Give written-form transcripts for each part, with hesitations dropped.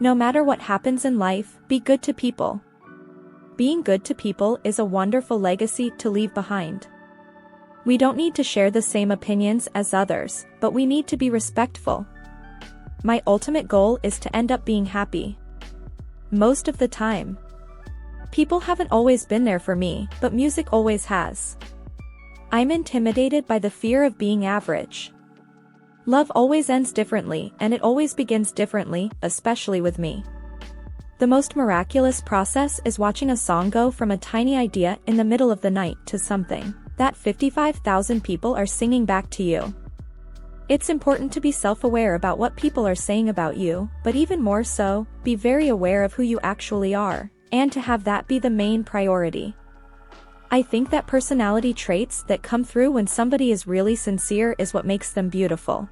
No matter what happens in life, be good to people. Being good to people is a wonderful legacy to leave behind. We don't need to share the same opinions as others, but we need to be respectful. My ultimate goal is to end up being happy. Most of the time. People haven't always been there for me, but music always has. I'm intimidated by the fear of being average. Love always ends differently, and it always begins differently, especially with me. The most miraculous process is watching a song go from a tiny idea in the middle of the night to something that 55,000 people are singing back to you. It's important to be self-aware about what people are saying about you, but even more so, be very aware of who you actually are, and to have that be the main priority. I think that personality traits that come through when somebody is really sincere is what makes them beautiful.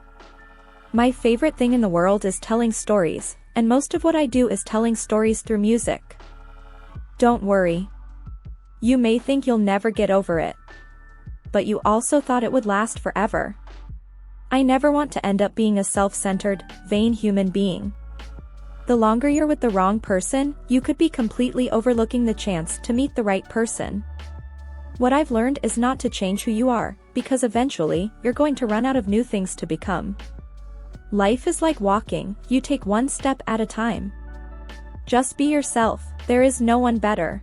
My favorite thing in the world is telling stories, and most of what I do is telling stories through music. Don't worry. You may think you'll never get over it. But you also thought it would last forever. I never want to end up being a self-centered, vain human being. The longer you're with the wrong person, you could be completely overlooking the chance to meet the right person. What I've learned is not to change who you are, because eventually, you're going to run out of new things to become. Life is like walking, you take one step at a time. Just be yourself, there is no one better.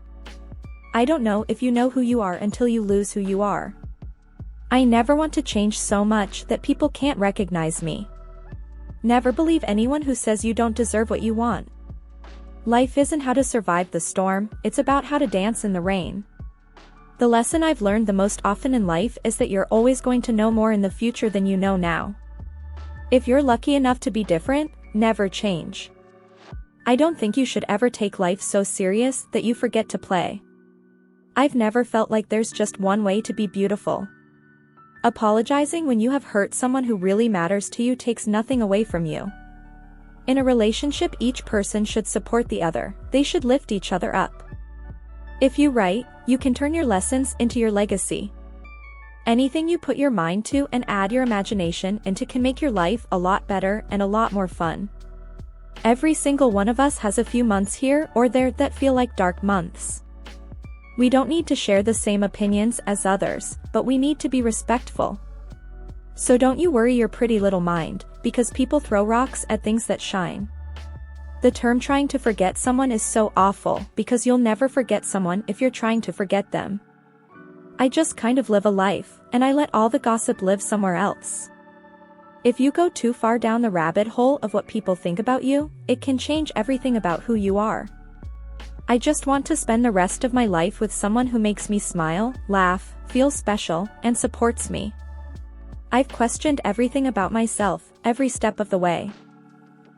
I don't know if you know who you are until you lose who you are. I never want to change so much that people can't recognize me. Never believe anyone who says you don't deserve what you want. Life isn't how to survive the storm, it's about how to dance in the rain. The lesson I've learned the most often in life is that you're always going to know more in the future than you know now. If you're lucky enough to be different, never change. I don't think you should ever take life so serious that you forget to play. I've never felt like there's just one way to be beautiful. Apologizing when you have hurt someone who really matters to you takes nothing away from you. In a relationship, each person should support the other, they should lift each other up. If you write, you can turn your lessons into your legacy. Anything you put your mind to and add your imagination into can make your life a lot better and a lot more fun. Every single one of us has a few months here or there that feel like dark months. We don't need to share the same opinions as others, but we need to be respectful. So don't you worry your pretty little mind, because people throw rocks at things that shine. The term trying to forget someone is so awful, because you'll never forget someone if you're trying to forget them. I just kind of live a life, and I let all the gossip live somewhere else. If you go too far down the rabbit hole of what people think about you, it can change everything about who you are. I just want to spend the rest of my life with someone who makes me smile, laugh, feel special, and supports me. I've questioned everything about myself, every step of the way.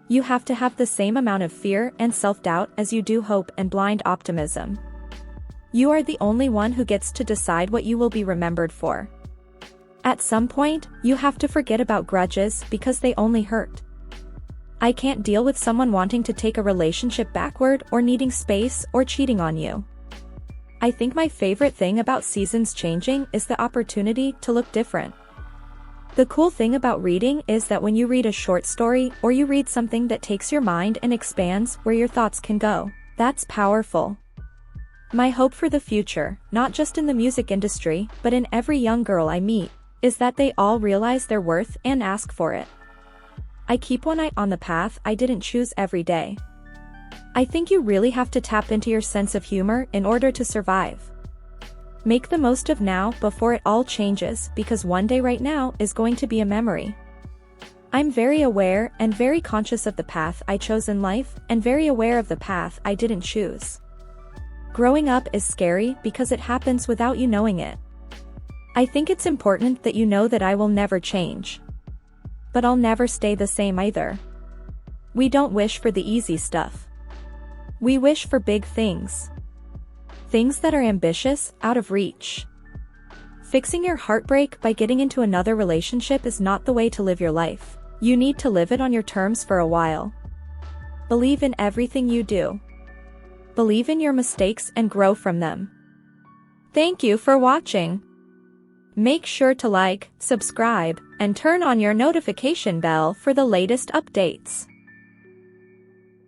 You have to have the same amount of fear and self-doubt as you do hope and blind optimism. You are the only one who gets to decide what you will be remembered for. At some point, you have to forget about grudges because they only hurt. I can't deal with someone wanting to take a relationship backward or needing space or cheating on you. I think my favorite thing about seasons changing is the opportunity to look different. The cool thing about reading is that when you read a short story or you read something that takes your mind and expands where your thoughts can go, that's powerful. My hope for the future, not just in the music industry, but in every young girl I meet, is that they all realize their worth and ask for it. I keep one eye on the path I didn't choose every day. I think you really have to tap into your sense of humor in order to survive. Make the most of now before it all changes, because one day right now is going to be a memory. I'm very aware and very conscious of the path I chose in life, and very aware of the path I didn't choose. Growing up is scary because it happens without you knowing it. I think it's important that you know that I will never change. But I'll never stay the same either. We don't wish for the easy stuff. We wish for big things. Things that are ambitious, out of reach. Fixing your heartbreak by getting into another relationship is not the way to live your life. You need to live it on your terms for a while. Believe in everything you do. Believe in your mistakes and grow from them. Thank you for watching. Make sure to like, subscribe, and turn on your notification bell for the latest updates.